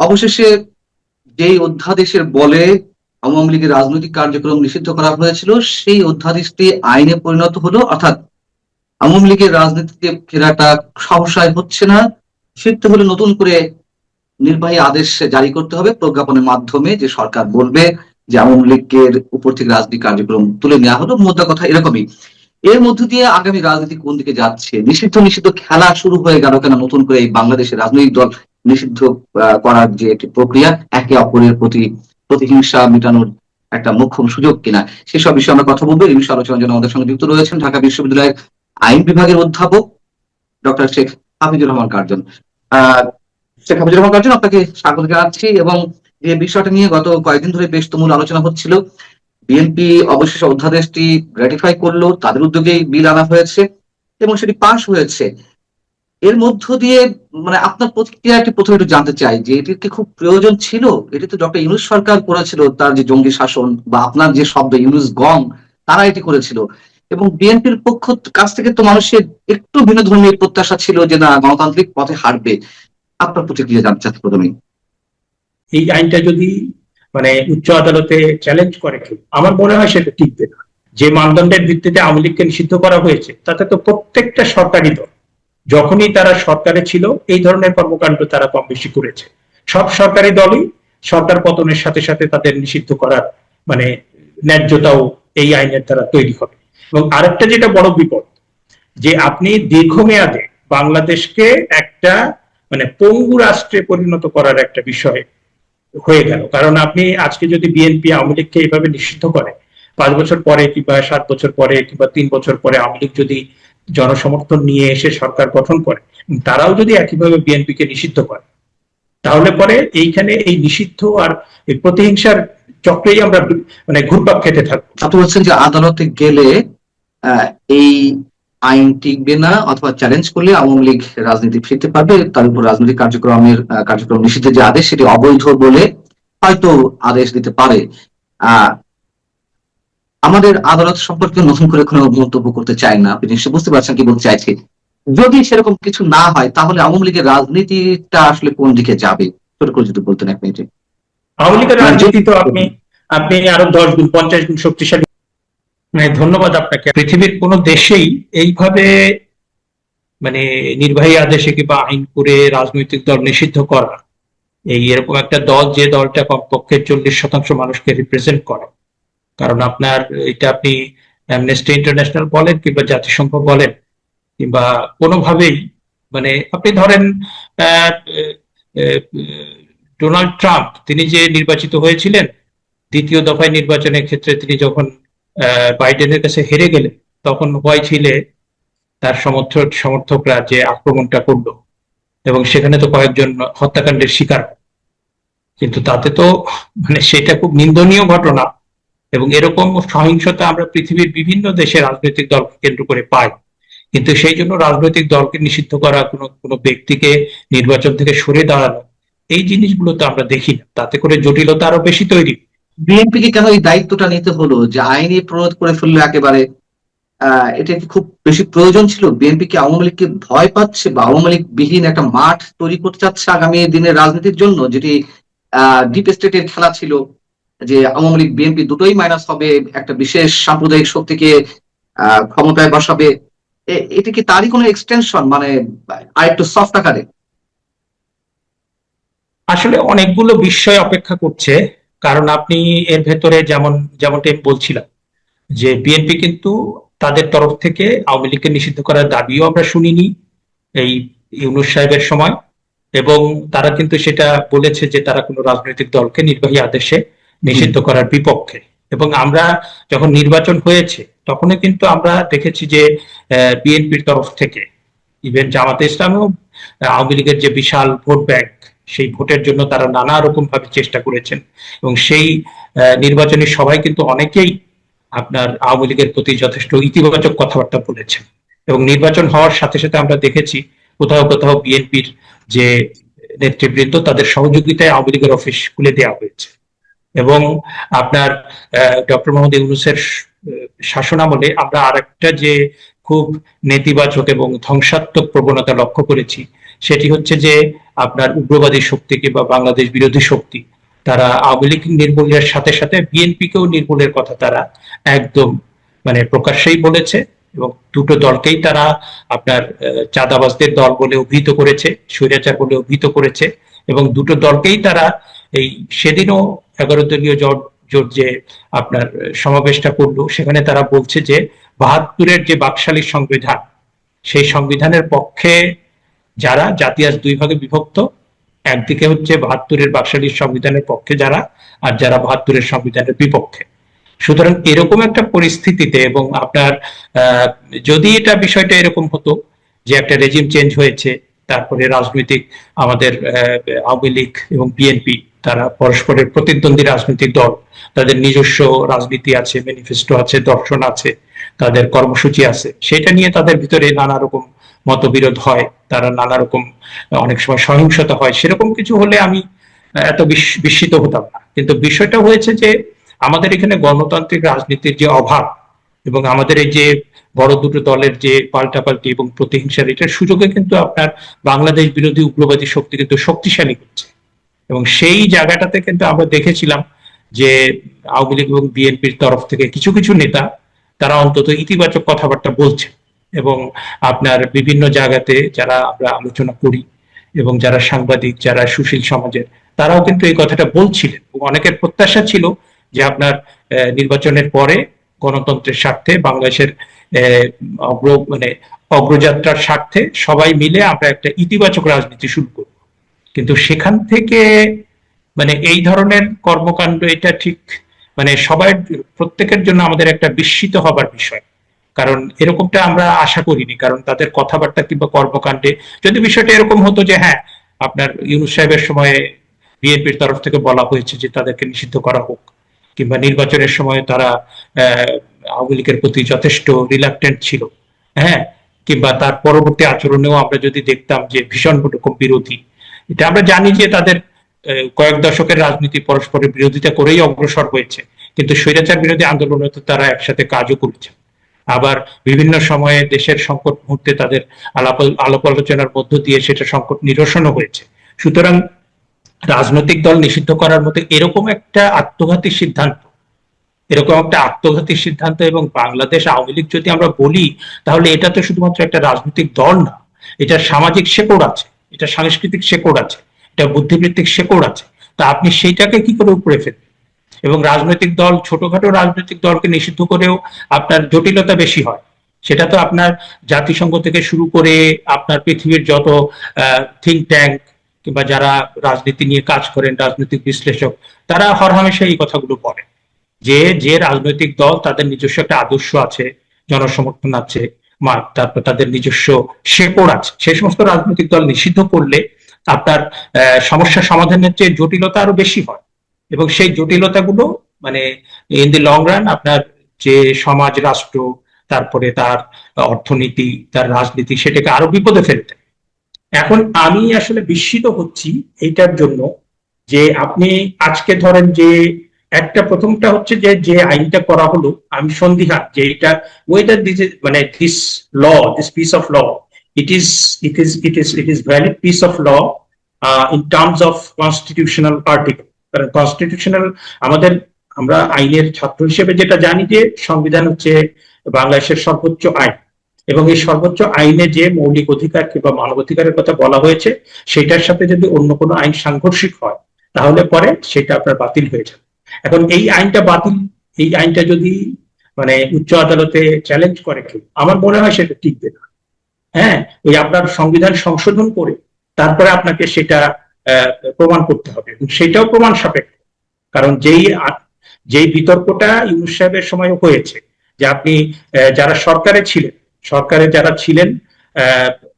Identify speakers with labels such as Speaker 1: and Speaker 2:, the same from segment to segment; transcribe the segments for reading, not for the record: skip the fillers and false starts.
Speaker 1: অবশেষে যেই অধ্যাদেশের বলে আওয়ামী লীগের রাজনৈতিক কার্যক্রম নিষিদ্ধ করা হয়েছিল সেই অধ্যাদেশটি আইনে পরিণত হলো, অর্থাৎ আওয়ামী লীগের রাজনীতিতে ফেরাটা সহসায় হচ্ছে না। ফিরতে হলে নতুন করে নির্বাহী আদেশ জারি করতে হবে প্রজ্ঞাপনের মাধ্যমে, যে সরকার বলবে যে আওয়ামী লীগের উপর থেকে রাজনৈতিক কার্যক্রম তুলে নেওয়া হলো। মোদ্দা কথা এরকমই। এর মধ্য দিয়ে আগামী রাজনীতি কোন দিকে যাচ্ছে, নিষিদ্ধ নিষিদ্ধ খেলা শুরু হয়ে গেল কেন নতুন করে এই বাংলাদেশের রাজনৈতিক দল নিষিদ্ধ করার যে একটি প্রক্রিয়া, একে অপরের প্রতি প্রতিহিংসা মেটানোর একটা মোক্ষম সুযোগ কিনা, সেসব বিষয়ে আমরা কথা বলবো। এই বিষয়ে আলোচনার জন্য আমাদের সঙ্গে যুক্ত রয়েছেন ঢাকা বিশ্ববিদ্যালয়ের আইন বিভাগের অধ্যাপক doctor Sheikh Hafizur Rahman Curzon. Sheikh Hafizur Rahman Curzon, আপনাকে স্বাগত জানাচ্ছি। এবং যে বিষয়টা নিয়ে গত কয়েকদিন ধরে বেশ তুমুল আলোচনা হচ্ছিল, বিএনপি অবশেষে অধ্যাদেশটি রেটিফাই করলো, তাদের উদ্যোগেই বিল আনা হয়েছে এবং সেটি পাশ হয়েছে। এর মধ্য দিয়ে মানে আপনার প্রতিক্রিয়াটি প্রথমে একটু জানতে চাই যে এটির কি খুব প্রয়োজন ছিল? এটি তো ডক্টর ইউনূস সরকার করেছিল, তার যে জঙ্গি শাসন বা আপনার যে শব্দ ইউনূস গং, তারা এটি করেছিল। এবং বিএনপির পক্ষ কাছ থেকে তো মানুষের একটু ভিন্ন ধর্মীয় প্রত্যাশা ছিল যে না, গণতান্ত্রিক পথে হাঁটবে। আপনার প্রতিক্রিয়া জানতে চাচ্ছি প্রথমেই।
Speaker 2: এই আইনটা যদি উচ্চ আদালতে চ্যালেঞ্জ করে কেউ, আমার মনে হয় সেটা টিকবে না। যে মানদণ্ডের ভিত্তিতে আওয়ামী লীগকে নিষিদ্ধ করা হয়েছে তাতে তো প্রত্যেকটা সরকারি দল যখনই তারা সরকারে ছিল এই ধরনের কর্মকাণ্ড তারা কম বেশি করেছে। সব সরকারি দলই সরকার পতনের সাথে সাথে তাদের নিষিদ্ধ করার ন্যায্যতাও এই আইনের দ্বারা তৈরি হবে। এবং আরেকটা যেটা বড় বিপদ, যে আপনি দীর্ঘমেয়াদে বাংলাদেশকে একটা পঙ্গু রাষ্ট্রে পরিণত করার একটা বিষয় হয়ে গেল। কারণ আপনি আজকে যদি বিএনপি আওয়ামী লীগকে এইভাবে নিষিদ্ধ করে, 5 বছর পরে কিংবা 7 বছর পরে কিংবা 3 বছর পরে আওয়ামী লীগ যদি জনসমর্থন নিয়ে এসে সরকার গঠন করে, তারাও যদি একইভাবে বিএনপিকে নিষিদ্ধ করে, তাহলে পরে এইখানে এই নিষিদ্ধ আর এই প্রতিহিংসার চক্রেই আমরা ঘুরপাক খেতে থাকবো।
Speaker 1: আপনি বলছেন যে আদালতে গেলে এই আইন টিকবে না, অথবা চ্যালেঞ্জ করলে আওয়ামী লীগ রাজনীতি ফিরতে পারবে, তার উপর রাজনৈতিক কার্যক্রম নিষিদ্ধের যে আদেশ সেটি অবৈধ বলে হয়তো আদেশ দিতে পারে। আমাদের আদালত সম্পর্কে নতুন করে কোনো মন্তব্য করতে চাই না, আপনি নিশ্চয়ই বুঝতে পারছেন কি বলতে চাইছি। যদি সেরকম কিছু না হয় তাহলে আওয়ামী লীগের রাজনীতিটা আসলে কোন দিকে যাবে, ছোট করে যদি বলতেন 1 মিনিটে।
Speaker 2: আওয়ামী লীগের রাজনীতি তো আপনি আরো 10 গুণ 50 গুণ শক্তিশালী। ধন্যবাদ আপনাকে। পৃথিবীর কোন দেশেই এইভাবে নির্বাহী আদেশে কিংবা আইন করে রাজনৈতিক দল নিষিদ্ধ করা, এরকম একটা দল যে দলটা কমপক্ষে 40% মানুষকে রিপ্রেজেন্ট করে। কারণ আপনার এটা আপনি অ্যামনেস্টি ইন্টারন্যাশনাল বলেন কিংবা জাতিসংঘ বলেন কিংবা কোনোভাবেই আপনি ধরেন ডোনাল্ড ট্রাম্প, তিনি যে নির্বাচিত হয়েছিলেন দ্বিতীয় দফায় নির্বাচনের ক্ষেত্রে, তিনি যখন বাইডেনের কাছে হেরে গেলেন তখন হোয়াইট হিলে তার সমর্থকরা যে আক্রমণটা করলো এবং সেখানে তো কয়েকজন হত্যাকাণ্ডের শিকার। কিন্তু তাতে তো সেটা খুব নিন্দনীয় ঘটনা এবং এরকম সহিংসতা আমরা পৃথিবীর বিভিন্ন দেশে রাজনৈতিক দলকে কেন্দ্র করে পাই। কিন্তু সেই জন্য রাজনৈতিক দলকে নিষিদ্ধ করা, কোনো ব্যক্তিকে নির্বাচন থেকে সরে দাঁড়ানো, এই জিনিসগুলো তো আমরা দেখি না। তাতে করে জটিলতা আরো বেশি তৈরি।
Speaker 1: বিএনপিকে কেন এই দায়িত্বটা নিতে হলো যে আইনি প্রণোদ করে ফেললো একেবারে? এটা কি খুব বেশি প্রয়োজন ছিল? বিএনপি কি আওয়ামী লীগকে ভয় পাচ্ছে বা আওয়ামী লীগ বিহীন একটা মাঠ তৈরি করতে চাচ্ছে আগামী দিনের রাজনীতির জন্য, যেটি ডিপ স্টেটের খেলা ছিল, যে আওয়ামী লীগ বিএনপি দুটোই মাইনাস হবে, একটা বিশেষ সাম্প্রদায়িক শক্তিকে ক্ষমতায় বসাবে? এটা কি তারই কোনো এক্সটেনশন, আরেকটু সফট আকারে?
Speaker 2: আসলে অনেকগুলো বিষয় অপেক্ষা করছে। কারণ আপনি এর ভেতরে যেমনটা আমি বলছিলাম যে বিএনপি কিন্তু তাদের তরফ থেকে আওয়ামী লীগকে নিষিদ্ধ করার দাবিও আমরা শুনিনি এই ইউনূস সাহেবের সময়, এবং তারা কিন্তু সেটা বলেছে যে তারা কোনো রাজনৈতিক দলকে নির্বাহী আদেশে নিষিদ্ধ করার বিপক্ষে। এবং আমরা যখন নির্বাচন হয়েছে তখনও কিন্তু আমরা দেখেছি যে বিএনপির তরফ থেকে ইভেন জামাতে ইসলামও আওয়ামী লীগের যে বিশাল ভোট ব্যাংক, সেই ভোটের জন্য তারা নানা রকম ভাবে চেষ্টা করেছেন এবং সেই নির্বাচনী সভায় কিন্তু অনেকেই আপনার আওয়ামী লীগের প্রতি যথেষ্ট ইতিবাচক কথাবার্তা বলেছেন। এবং নির্বাচন হওয়ার সাথে সাথে আমরা দেখেছি কোথাও কোথাও বিএনপির যে নেতৃবৃন্দ, তাদের সহযোগিতায় আওয়ামী লীগের অফিস খুলে দেওয়া হয়েছে। এবং আপনার ডক্টর মোহাম্মদ ইউনূসের শাসনামলে আমরা আরেকটা যে খুব নেতিবাচক এবং ধ্বংসাত্মক প্রবণতা লক্ষ্য করেছি, সেটি হচ্ছে যে আপনার উগ্রবাদী শক্তি কিংবা বাংলাদেশ বিরোধী শক্তি তারা আওয়ামী লীগ নির্মূলের সাথে সাথে বিএনপিকেও নির্মূলের কথা তারা একদম মানে প্রকাশ্যেই বলেছে। এবং দুটো দলকেই তারা আপনার চাঁদাবাজদের দল বলে অভিহিত করেছে, স্বৈরাচার বলে অভিহিত করেছে। এবং দুটো দলকেই তারা এই সেদিনও 11 দলীয় জোট জোট যে আপনার সমাবেশটা করলো, সেখানে তারা বলছে যে 72-এর যে বাকশালী সংবিধান, সেই সংবিধানের পক্ষে যারা, জাতি আজ দুই ভাগে বিভক্ত, একদিকে হচ্ছে 72-এর বাকশালী সংবিধানের পক্ষে যারা, আর যারা 72-এর সংবিধানের বিপক্ষে। সুতরাং এরকম একটা পরিস্থিতিতে এবং আপনার যদি এটা বিষয়টা এরকম হতো যে একটা রেজিম চেঞ্জ হয়েছে, তারপরে রাজনৈতিক আমাদের আওয়ামী লীগ এবং বিএনপি তারা পরস্পরের প্রতিদ্বন্দ্বী রাজনৈতিক দল, তাদের নিজস্ব রাজনীতি আছে, ম্যানিফেস্টো আছে, দর্শন আছে, তাদের কর্মসূচি আছে, সেটা নিয়ে তাদের ভিতরে নানা রকম মতবিরোধ হয়, তারা নানা রকম অনেক সময় সহিংসতা হয়, সেরকম কিছু হলে আমি এত বিস্মিত হতাম না। কিন্তু বিষয়টা হয়েছে যে আমাদের এখানে গণতান্ত্রিক রাজনীতির যে অভাব এবং আমাদের এই যে বড় দুটো দলের যে পাল্টাপাল্টি এবং প্রতিহিংসার, এটার সুযোগে কিন্তু আপনার বাংলাদেশ বিরোধী উগ্রবাদী শক্তি কিন্তু শক্তিশালী হচ্ছে। এবং সেই জায়গাটাতে কিন্তু আমরা দেখেছিলাম যে আওয়ামী লীগ এবং বিএনপির তরফ থেকে কিছু কিছু নেতা তারা অন্তত ইতিবাচক কথাবার্তা বলছে। এবং আপনার বিভিন্ন জায়গাতে যারা আমরা আলোচনা করি এবং যারা সাংবাদিক, যারা সুশীল সমাজের, তারাও কিন্তু এই কথাটা বলছিলেন। এবং অনেকের প্রত্যাশা ছিল যে আপনার নির্বাচনের পরে গণতন্ত্রের স্বার্থে, বাংলাদেশের মানে অগ্রযাত্রার স্বার্থে সবাই মিলে আমরা একটা ইতিবাচক রাজনীতি শুরু করব। কিন্তু সেখান থেকে মানে এই ধরনের কর্মকাণ্ড, এটা ঠিক মানে সবাই, প্রত্যেকের জন্য আমাদের একটা বিস্মিত হবার বিষয়। কারণ এরকমটা আমরা আশা করিনি। কারণ তাদের কথাবার্তা কিংবা কর্মকাণ্ডে যদি বিষয়টা এরকম হতো যে হ্যাঁ, আপনার ইউনূস সাহেবের সময়ে বিএনপির তরফ থেকে বলা হয়েছে যে তাদেরকে নিষিদ্ধ করা হোক, কিংবা নির্বাচনের সময় তারা আওয়ামী লীগের প্রতি যথেষ্ট রিলাক্টেন্ট ছিল, হ্যাঁ, কিংবা তার পরবর্তী আচরণেও আমরা যদি দেখতাম যে ভীষণ রকম বিরোধী, এটা আমরা জানি যে তাদের কয়েক দশকের রাজনীতি পরস্পরের বিরোধিতা করেই অগ্রসর হয়েছে। কিন্তু স্বৈরাচার বিরোধী আন্দোলনে তো তারা একসাথে কাজও করেছে। আবার বিভিন্ন সময়ে দেশের সংকট মুহূর্তে তাদের আলাপ আলোচনার মধ্য দিয়ে সেটা সংকট নিরসনও হয়েছে। সুতরাং রাজনৈতিক দল নিষিদ্ধ করার মতো এরকম একটা আত্মঘাতী সিদ্ধান্ত, এবং বাংলাদেশ আওয়ামী লীগ যদি আমরা বলি, তাহলে এটা তো শুধুমাত্র একটা রাজনৈতিক দল না, এটা সামাজিক শেকড় আছে, এটা সাংস্কৃতিক শেকড় আছে, এটা বুদ্ধিবৃত্তিক শেকড় আছে। তা আপনি সেইটাকে কি করে উপড়ে ফেলবেন? এবং রাজনৈতিক দল, ছোটখাটো রাজনৈতিক দলকে নিষিদ্ধ করেও আপনার জটিলতা বেশি হয়। সেটা তো আপনার জাতিসংঘ থেকে শুরু করে আপনার পৃথিবীর যত থিঙ্ক ট্যাঙ্ক কিংবা যারা রাজনীতি নিয়ে কাজ করেন, রাজনৈতিক বিশ্লেষক, তারা হরহামেশা এই কথাগুলো বলে যে যে রাজনৈতিক দল তাদের নিজস্ব একটা আদর্শ আছে, জনসমর্থন আছে, তারপর তাদের নিজস্ব শেকড় আছে, সেই সমস্ত রাজনৈতিক দল নিষিদ্ধ করলে আপনার সমস্যা সমাধানের চেয়ে জটিলতা আরো বেশি হয়। এবং সেই জটিলতাগুলো মানে ইন দি লং রান আপনার যে সমাজ, রাষ্ট্র, তারপরে তার অর্থনীতি, তার রাজনীতি, সেটাকে আরো বিপদে ফেলতে। এখন আমি আসলে বিস্মিত হচ্ছি এইটার জন্য যে আপনি আজকে ধরেন যে একটা, প্রথমটা হচ্ছে যে যে আইনটা করা হলো, আমি সন্দিহান যে এটা ওয়েদার দিস মানে this law, this piece of law, it is valid piece of law in terms of constitutional article. কারণ কনস্টিটিউশনাল আমাদের, আমরা আইনের ছাত্র হিসেবে যেটা জানি যে সংবিধান হচ্ছে বাংলাদেশের সর্বোচ্চ আইন, এবং এই সর্বোচ্চ আইনে যে মৌলিক অধিকার কিংবা মানবাধিকারের কথা বলা হয়েছে, সেটার সাথে যদি অন্য কোনো আইন সাংঘর্ষিক হয়, তাহলে পরে সেটা আপনার বাতিল হয়ে যাবে। এখন এই আইনটা বাতিল, এই আইনটা যদি মানে উচ্চ আদালতে চ্যালেঞ্জ করে কেউ, আমার মনে হয় সেটা টিকবে না। হ্যাঁ, ওই আপনার সংবিধান সংশোধন করে তারপরে আপনাকে সেটা প্রমাণ করতে হবে, এবং সেটাও প্রমাণ সাপেক্ষ। কারণ যেই বিতর্কটা ইউনূস সাহেবের সময় হয়েছে, যে আপনি যারা সরকারে যারা ছিলেন,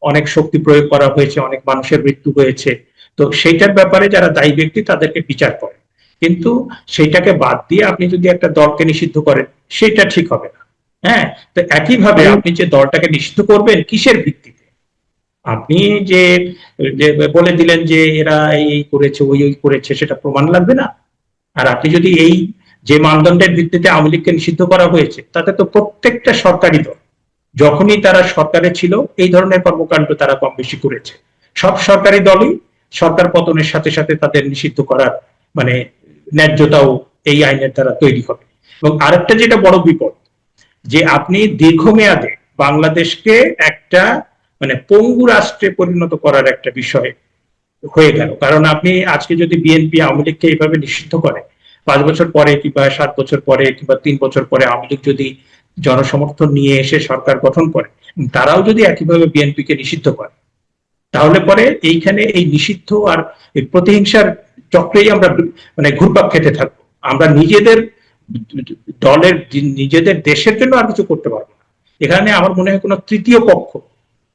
Speaker 2: অনেক শক্তি প্রয়োগ করা হয়েছে, অনেক মানুষের মৃত্যু হয়েছে, তো সেইটার ব্যাপারে যারা দায়ী ব্যক্তি তাদেরকে বিচার করে। কিন্তু সেইটাকে বাদ দিয়ে আপনি যদি একটা দলকে নিষিদ্ধ করেন, সেটা ঠিক হবে না। হ্যাঁ, তো একইভাবে আপনি যে দলটাকে নিষিদ্ধ করবেন কিসের ভিত্তিতে? আপনি যে বলে দিলেন যে এরা এই করেছে, ওই করেছে, সেটা প্রমাণ লাগবে না? আর আপনি যদি এই যে মানদণ্ডের ভিত্তিতে আওয়ামী লীগকে নিষিদ্ধ করা হয়েছে, তাতে তো প্রত্যেকটা সরকারি দল যখনই তারা সরকারে ছিল এই ধরনের কর্মকাণ্ড তারা কম বেশি করেছে। সব সরকারি দলই সরকার পতনের সাথে সাথে তাদের নিষিদ্ধ করার মানে ন্যায্যতাও এই আইনের দ্বারা তৈরি হবে। এবং আরেকটা যেটা বড় বিপদ, যে আপনি দীর্ঘমেয়াদে বাংলাদেশকে একটা মানে পঙ্গু রাষ্ট্রে পরিণত করার একটা বিষয় হয়ে গেল। কারণ আপনি আজকে যদি বিএনপি আওয়ামী লীগকে এইভাবে নিষিদ্ধ করে, 5 বছর পরে কিংবা 7 বছর পরে কিংবা 3 বছর পরে আওয়ামী লীগ যদি জনসমর্থন নিয়ে এসে সরকার গঠন করে, তারাও যদি একইভাবে বিএনপি কে নিষিদ্ধ করে, তাহলে পরে এইখানে এই নিষিদ্ধ আর এই প্রতিহিংসার চক্রেই আমরা মানে ঘুরপাক খেতে থাকবো। আমরা নিজেদের দলের নিজেদের দেশের জন্য আর কিছু করতে পারবো না। এখানে আমার মনে হয় কোনো তৃতীয় পক্ষ,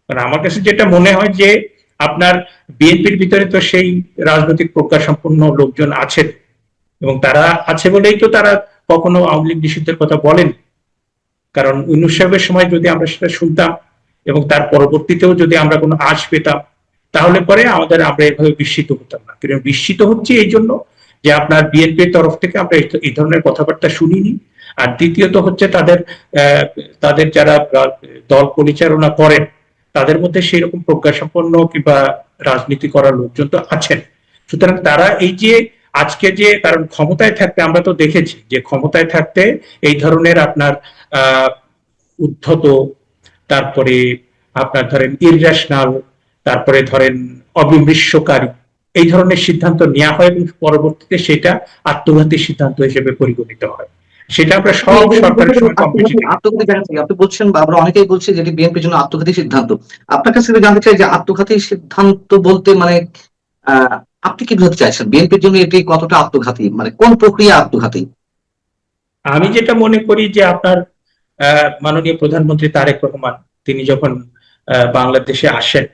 Speaker 2: মানে আমার কাছে যেটা মনে হয় যে আপনার বিএনপির ভিতরে তো সেই রাজনৈতিক প্রজ্ঞা সম্পন্ন লোকজন আছেন, এবং তারা আছে বলেই তো তারা কখনো আওয়ামী লীগ নিষিদ্ধের কথা বলেন। কারণ ইউনূস সাহেবের সময় যদি আমরা সেটা শুনতাম এবং তার পরবর্তীতেও যদি আমরা কোনো আঁচ পেতাম, তাহলে পরে আমরা এভাবে বিস্মিত হতাম না। কিন্তু বিস্মিত হচ্ছে এই জন্য যে আপনার বিএনপির তরফ থেকে আমরা এই ধরনের কথাবার্তা শুনিনি। আর দ্বিতীয়ত হচ্ছে তাদের যারা দল পরিচালনা করেন, তাদের মধ্যে সেই রকম প্রজ্ঞাসম্পন্ন কিংবা রাজনীতি করার লোকজন তো আছেন। সুতরাং তারা এই যে আজকে যে, কারণ ক্ষমতায় থাকতে আমরা তো দেখেছি যে ক্ষমতায় থাকতে এই ধরনের আপনার আহ উদ্ধত, তারপরে আপনার ধরেন ইররেশনাল, তারপরে ধরেন অবিমৃষ্যকারী, এই ধরনের সিদ্ধান্ত নেওয়া হয় এবং পরবর্তীতে সেটা আত্মঘাতী সিদ্ধান্ত হিসেবে পরিগণিত হয়। সেটা আমরা সব সরকারের সময় কম বেশি দেখি।
Speaker 1: আত্মঘাতী কেন? আপনি বলছেন বা আমরা অনেকেই বলছি যে বিএনপির জন্য আত্মঘাতী সিদ্ধান্ত। আপনার কাছ থেকে জানতে চাই যে আত্মঘাতী সিদ্ধান্ত বলতে মানে আপনি কি বোঝাতে চাইছেন? বিএনপির জন্য এটি কতটা আত্মঘাতী, মানে কোন প্রক্রিয়া আত্মঘাতী?
Speaker 2: আমি যেটা মনে করি যে আপনার মাননীয় প্রধানমন্ত্রী তারেক রহমান, তিনি যখন বাংলাদেশে আসেন,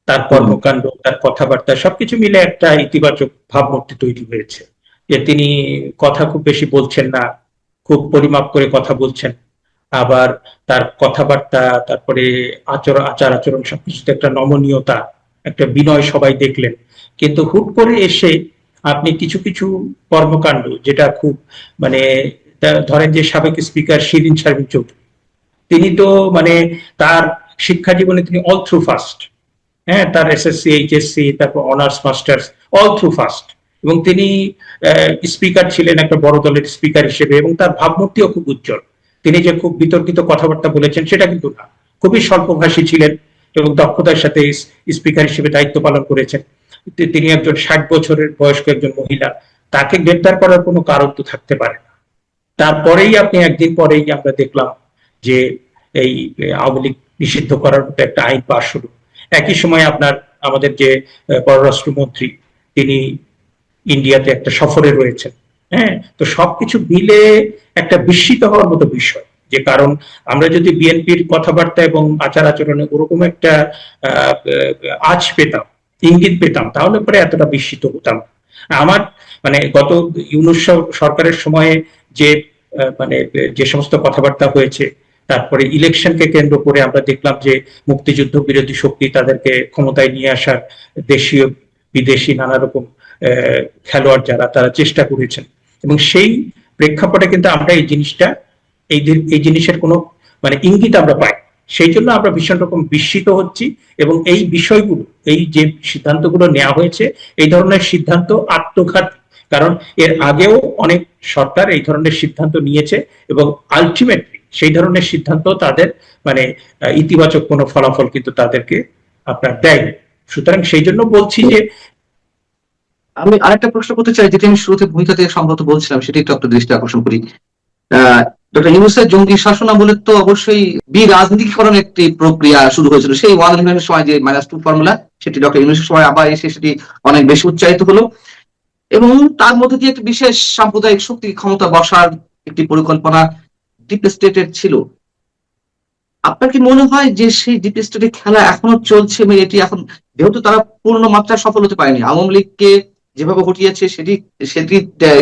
Speaker 2: তার কর্মকাণ্ড, তার কথাবার্তা সবকিছু মিলে একটা ইতিবাচক ভাবমূর্তি তৈরি হয়েছে। যে তিনি কথা খুব বেশি বলছেন না, খুব পরিমাপ করে কথা বলছেন। আবার তার কথাবার্তা, তারপরে আচার আচরণ সবকিছুতে একটা নমনীয়তা, একটা বিনয় সবাই দেখলেন। কিন্তু হুট করে এসে আপনি কিছু কিছু কর্মকাণ্ড, যেটা খুব মানে ধরেন যে সাবেক স্পিকার শিরিন শারমিন চৌধুরী, তিনি তো মানে তার শিক্ষা জীবনে তিনি অল থ্রু ফার্স্ট। হ্যাঁ, তার এসএসসি, এইচএসসি, তারপর honours masters all through first. এবং তিনি স্পিকার ছিলেন একটা বড় দলের স্পিকার হিসেবে, এবং তার ভাবমূর্তিও খুব উজ্জ্বল। তিনি যে খুব বিতর্কিত কথাবার্তা বলেছেন সেটা কিন্তু না, খুবই স্বল্পভাষী ছিলেন এবং দক্ষতার সাথে স্পিকার হিসেবে দায়িত্ব পালন করেছেন। তিনি একজন 60 বছরের বয়স্ক একজন মহিলা, তাকে গ্রেপ্তার করার কোনো কারণ তো থাকতে পারে না। তারপরেই আপনি একদিন পরেই আমরা দেখলাম যে এই আওয়ামী লীগ নিষিদ্ধ করার মতো একটা আইন পাশ হলো। একই সময় আপনার আমাদের যে পররাষ্ট্রমন্ত্রী, তিনি ইন্ডিয়াতে একটা সফরে রয়েছেন। হ্যাঁ, তো সবকিছু মিলে একটা বিস্মিত হওয়ার মতো বিষয়। যে কারণ আমরা যদি বিএনপির কথাবার্তা এবং আচার আচরণে ওরকম একটা আঁচ পেতাম, ইঙ্গিত পেতাম, তাহলে পরে এতটা বিস্মিত হতাম। আমার মানে গত ইউনূস সরকারের সময়ে যে মানে যে সমস্ত কথাবার্তা হয়েছে, তারপরে ইলেকশনকে কেন্দ্র করে আমরা দেখলাম যে মুক্তিযুদ্ধ বিরোধী শক্তি তাদেরকে ক্ষমতায় নিয়ে আসার দেশীয় বিদেশি নানা রকম খেলোয়াড় যারা, তারা চেষ্টা করেছেন। এবং সেই প্রেক্ষাপটে কিন্তু আমরা এই জিনিসের কোনো মানে ইঙ্গিত আমরা পাই। সেই জন্য আমরা ভীষণ রকম বিস্মিত হচ্ছি। এবং এই বিষয়গুলো, এই যে সিদ্ধান্তগুলো নেওয়া হয়েছে, এই ধরনের সিদ্ধান্ত আত্মঘাত। কারণ এর আগেও অনেক সরকার এই ধরনের সিদ্ধান্ত নিয়েছে এবং আলটিমেটলি সেই ধরনের সিদ্ধান্ত তাদের মানে ইতিবাচক কোনো ফলাফল কিন্তু তাদেরকে আপনার দেয়। সুতরাং সেই জন্য বলছি যে
Speaker 1: আমি আরেকটা প্রশ্ন করতে চাই, যেটি আমি শুরুতে ভূমিকা থেকে সম্ভবত বলছিলাম, সেটি একটু আপনার দৃষ্টি আকর্ষণ করি। ডক্টর ইউনূসের জঙ্গি শাসন আমলে তো অবশ্যই রাজনীতিকরণ একটি প্রক্রিয়া শুরু হয়েছিল। সেই 111 সময় যে -2 ফর্মুলা, সেটি ডক্টর ইউনূসের সময় আবার এসে সেটি অনেক বেশি উচ্চারিত হলো, এবং তার মধ্যে দিয়ে একটি বিশেষ সাম্প্রদায়িক শক্তি ক্ষমতা বসার একটি পরিকল্পনা ডিপ স্টেটের ছিল। আপনার কি মনে হয় যে সেই ডিপ স্টেটের খেলা এখনো চলছে, এবং এটি এখন, যেহেতু তারা পূর্ণ মাত্রায় সফল হতে পারেনি, আওয়ামী লীগকে যেভাবে হটিয়েছে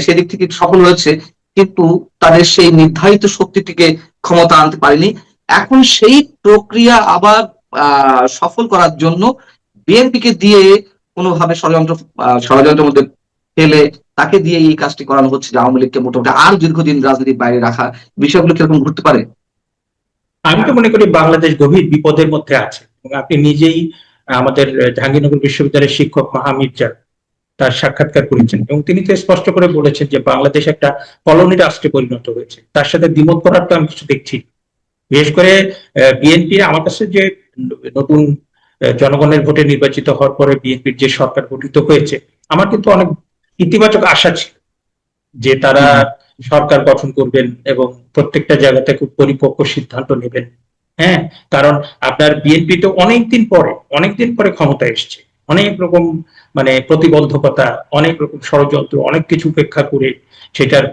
Speaker 1: সেদিক থেকে সফল হয়েছে, কিন্তু তাদের সেই নির্ধারিত শক্তিটিকে ক্ষমতা আনতে পারেনি। এখন সেই প্রক্রিয়া আবার সফল করার জন্য বিএনপিকে দিয়ে কোনোভাবে ষড়যন্ত্রের মধ্যে ফেলে তাকে দিয়ে এই কাজটি করানো হচ্ছে, যে আওয়ামী লীগকে মোটামুটি আর দীর্ঘদিন রাজনীতির বাইরে রাখা। বিষয়গুলো কিরকম ঘুরতে পারে?
Speaker 2: আমি তো মনে করি বাংলাদেশ গভীর বিপদের মধ্যে আছে। এবং আপনি নিজেই আমাদের জাহাঙ্গীরনগর বিশ্ববিদ্যালয়ের শিক্ষক মাহমির্জা তার সাক্ষাৎকার করেছেন এবং তিনি তো স্পষ্ট করে বলেছেন যে বাংলাদেশ একটা কলোনি রাষ্ট্রে পরিণত হয়েছে। তার সাথে দ্বিমত করার তো আমি কিছু দেখছি না। বিশেষ করে বিএনপি আমার কাছে যে নতুন জনগণের ভোটে নির্বাচিত হওয়ার পরে বিএনপির যে সরকার গঠিত হয়েছে, আমার কিন্তু অনেক ইতিবাচক আশা ছিল যে তারা সরকার গঠন করবেন এবং প্রত্যেকটা জায়গাতে খুব পরিপক্ক সিদ্ধান্ত নেবেন। হ্যাঁ, কারণ আপনার বিএনপি তো অনেকদিন পরে ক্ষমতায় এসছে, অনেক রকম মানে প্রতিবন্ধকতা, অনেক রকম ষড়যন্ত্র, অনেক কিছু উপেক্ষা করে সেটার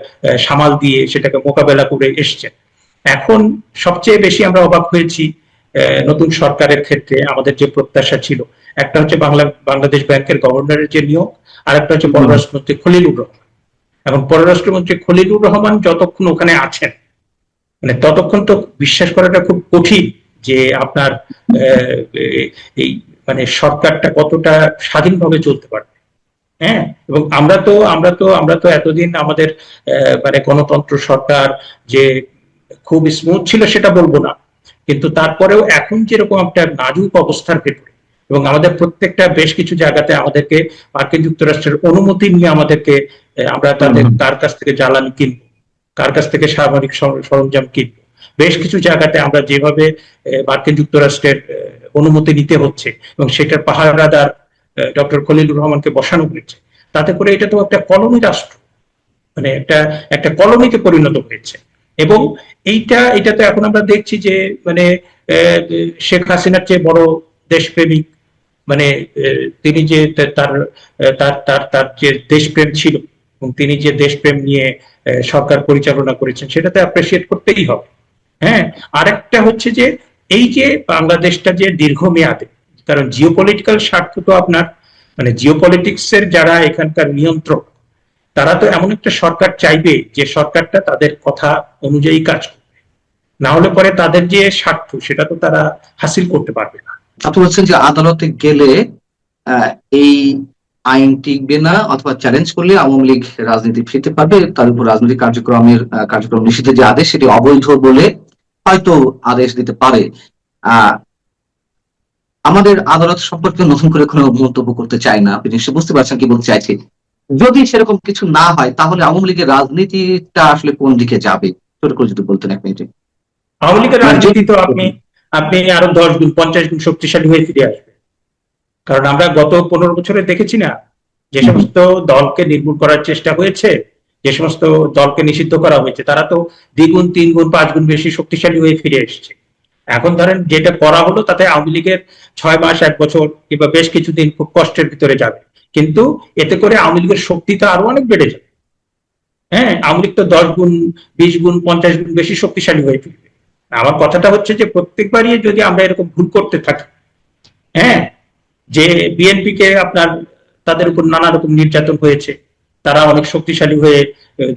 Speaker 2: সামাল দিয়ে সেটাকে মোকাবেলা করে এসছে। এখন সবচেয়ে বেশি আমরা অবাক হয়েছি নতুন সরকারের ক্ষেত্রে। আমাদের যে প্রত্যাশা ছিল, একটা হচ্ছে বাংলাদেশ ব্যাংকের গভর্নরের যে নিয়োগ, আর একটা হচ্ছে পররাষ্ট্রমন্ত্রী খলিলুর রহমান। এখন পররাষ্ট্রমন্ত্রী খলিলুর রহমান যতক্ষণ ওখানে আছেন, মানে ততক্ষণ তো বিশ্বাস করাটা খুব কঠিন যে আপনার এই মানে সরকারটা কতটা স্বাধীনভাবে চলতে পারবে। হ্যাঁ, এবং আমরা তো এতদিন আমাদের মানে গণতন্ত্র সরকার যে খুব স্মুথ ছিল সেটা বলবো না, কিন্তু তারপরেও এখন যেরকম একটা নাজুক অবস্থার ভেতরে, এবং আমাদের প্রত্যেকটা বেশ কিছু জায়গাতে আমাদেরকে মার্কিন যুক্তরাষ্ট্রের অনুমতি নিয়ে আমাদেরকে আমরা তাদের কার কাছ থেকে জ্বালানি কিনবো, কার কাছ থেকে সামরিক সরঞ্জাম কিনবো, বেশ কিছু জায়গাতে আমরা যেভাবে মার্কিন যুক্তরাষ্ট্রের অনুমতি নিতে হচ্ছে এবং সেটার পাহারাদার ডক্টর খলিলুর রহমানকে বসানো হয়েছে, তাতে করে এটা তো একটা কলোনি রাষ্ট্র, মানে একটা কলোনিতে পরিণত হয়েছে। এবং এটা তো এখন আমরা দেখছি যে মানে শেখ হাসিনার চেয়ে বড় দেশপ্রেমিক, মানে তিনি যে তার তার তার তার যে দেশপ্রেম ছিল এবং তিনি যে দেশপ্রেম নিয়ে সরকার পরিচালনা করেছেন, সেটাতে অ্যাপ্রিসিয়েট করতেই হবে। হ্যাঁ, আরেকটা হচ্ছে যে এই যে বাংলাদেশটা যে দীর্ঘমেয়াদে, কারণ জিওপলিটিক্যাল স্বার্থ তো আপনার মানে জিওপলিটিক্স এর যারা এখানকার নিয়ন্ত্রক, তারা তো এমন একটা সরকার চাইবে যে সরকারটা তাদের কথা অনুযায়ী কাজ করবে, না হলে পরে তাদের যে স্বার্থ সেটা তো তারা হাসিল করতে পারবে না।
Speaker 1: আপনি বলছেন যে আদালতে গেলে এই আইন টিকবে না, অথবা চ্যালেঞ্জ করলে আওয়ামী লীগ রাজনীতি ফিরতে পারবে, তার উপর রাজনৈতিক কার্যক্রম নিষিদ্ধের যে আদেশ সেটি অবৈধ বলে হয়তো আদেশ দিতে পারে। আমাদের আদালত সম্পর্কে নতুন করে কোনো মন্তব্য করতে চাই না, আপনি নিশ্চয়ই বুঝতে পারছেন কি বলতে চাইছি। যদি সেরকম কিছু না হয় তাহলে আওয়ামী লীগের রাজনীতিটা আসলে কোন দিকে যাবে, ছোট করে যদি বলতেন এক মিনিটে।
Speaker 2: আওয়ামী লীগের রাজনীতি তো আপনি আরো 10 গুণ 50 গুণ শক্তিশালী হয়ে ফিরে আসবে। কারণ আমরা গত 15 বছরে দেখেছি না, যে সমস্ত দলকে নির্মূল করার চেষ্টা হয়েছে, যে সমস্ত দলকে নিষিদ্ধ করা হয়েছে, তারা তো 2 গুণ 3 গুণ 5 গুণ বেশি শক্তিশালী হয়ে ফিরে এসছে। এখন ধরেন যেটা করা হলো তাতে আওয়ামী লীগের 6 মাস 1 বছর কিংবা বেশ কিছুদিন খুব কষ্টের ভিতরে যাবে, কিন্তু এতে করে আওয়ামী লীগের শক্তিটা আরো অনেক বেড়ে যাবে। হ্যাঁ, আওয়ামী লীগ তো 10 গুণ 20 গুণ 50 গুণ বেশি শক্তিশালী হয়ে ফিরবে। আমার কথাটা হচ্ছে যে প্রত্যেকবারই যদি আমরা এরকম ভুল করতে থাকি, হ্যাঁ, যে বিএনপি কে আপনার তাদের উপর নানা রকম নির্যাতন হয়েছে, তারা অনেক শক্তিশালী হয়ে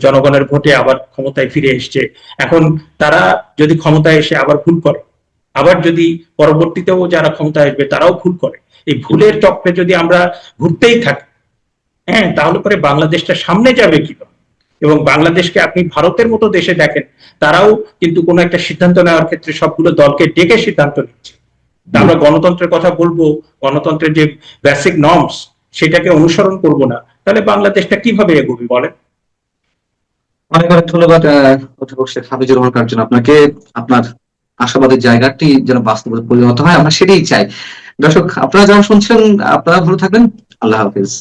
Speaker 2: জনগণের ভোটে আবার ক্ষমতায় ফিরে এসছে, এখন তারা যদি ক্ষমতায় এসে আবার ভুল করে, আবার যদি পরবর্তীতেও যারা ক্ষমতায় আসবে তারাও ভুল করে, এই ভুলের চক্রে যদি আমরা ঘুরতেই থাকি, হ্যাঁ, তাহলে পরে বাংলাদেশটা সামনে যাবে কিভাবে? এবং বাংলাদেশকে আপনি ভারতের মতো দেশে দেখেন, তারাও কিন্তু কোনো একটা সিদ্ধান্ত নেওয়ার ক্ষেত্রে সবগুলো দলকে ডেকে সিদ্ধান্ত নিচ্ছে। আমরা গণতন্ত্রের কথা বলবো, গণতন্ত্রের যে বেসিক নর্মস সেটাকে অনুসরণ করব না, তাহলে বাংলাদেশটা কিভাবে এগোবে বলেন?
Speaker 1: অনেক অনেক ধন্যবাদ অধ্যাপক শেখ হাফিজুর রহমান কার্জন আপনাকে। আপনার আশাবাদের জায়গাটি যেন বাস্তবে পরিণত হয়, আমরা সেটাই চাই। দর্শক, আপনারা যারা শুনছেন আপনারা ভালো থাকবেন। আল্লাহ হাফিজ।